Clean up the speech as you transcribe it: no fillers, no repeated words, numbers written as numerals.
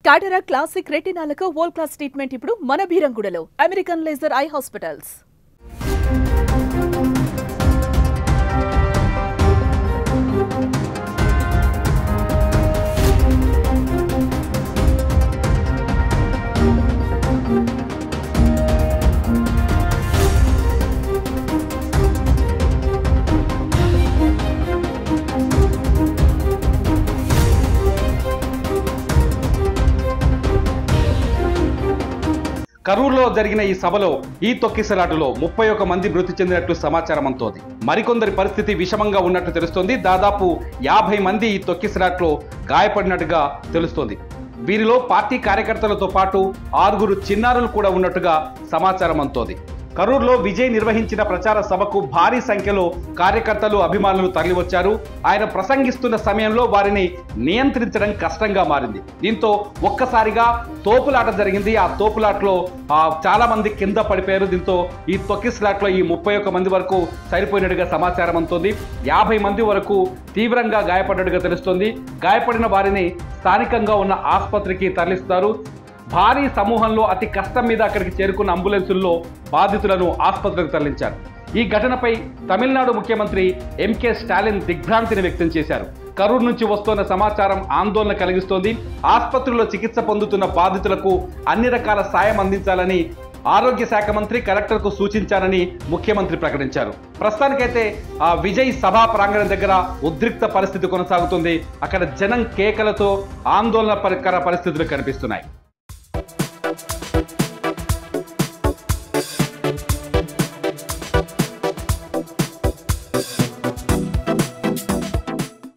Cataract classic రెటినాలకు world class treatment ఇప్పుడు మన బీరంగూడలో అమెరికన్ లేజర్ ఐ హాస్పిటల్స్. కరూరులో జరిగిన ఈ సభలో ఈ తొక్కిసలాటలో 31 మంది మృతి చెందినట్లు సమాచారం అందుతోంది. మరికొందరి పరిస్థితి విషమంగా ఉన్నట్లు తెలుస్తోంది. దాదాపు 50 మంది ఈ తొక్కిసలాటలో గాయపడినట్టుగా తెలుస్తోంది. వీరిలో పార్టీ కార్యకర్తలతో పాటు 6 చిన్నారులు కూడా ఉన్నట్టుగా సమాచారం అందుతోంది. కరూరులో విజయ్ నిర్వహించిన ప్రచార సభకు భారీ సంఖ్యలో కార్యకర్తలు అభిమానులు తరలివచ్చారు. ఆయన ప్రసంగిస్తున్న సమయంలో వారిని నియంత్రించడం కష్టంగా మారింది. దీంతో ఒక్కసారిగా తోపులాట జరిగింది. ఆ తోపులాటలో చాలా మంది కింద పడిపోయారు. దీంతో ఈ తొక్కిసలాట్లో ఈ 31 మంది వరకు సరిపోయినట్టుగా సమాచారం అందుతోంది. 50 మంది వరకు తీవ్రంగా గాయపడ్డట్టుగా తెలుస్తోంది. గాయపడిన వారిని స్థానికంగా ఉన్న ఆసుపత్రికి తరలిస్తారు. భారీ సమూహంలో అతి కష్టం మీద అక్కడికి చేరుకున్న అంబులెన్సుల్లో బాధితులను ఆసుపత్రికి తరలించారు. ఈ ఘటనపై తమిళనాడు ముఖ్యమంత్రి ఎంకే స్టాలిన్ దిగ్భ్రాంతిని వ్యక్తం చేశారు. కరూరు నుంచి వస్తున్న సమాచారం ఆందోళన కలిగిస్తోంది. ఆసుపత్రిలో చికిత్స పొందుతున్న బాధితులకు అన్ని రకాల సాయం అందించాలని ఆరోగ్య శాఖ మంత్రి కలెక్టర్కు సూచించారని ముఖ్యమంత్రి ప్రకటించారు. ప్రస్తుతానికైతే విజయ్ సభా ప్రాంగణం దగ్గర ఉద్రిక్త పరిస్థితి కొనసాగుతుంది. అక్కడ జనం కేకలతో ఆందోళనకర పరిస్థితులు కనిపిస్తున్నాయి.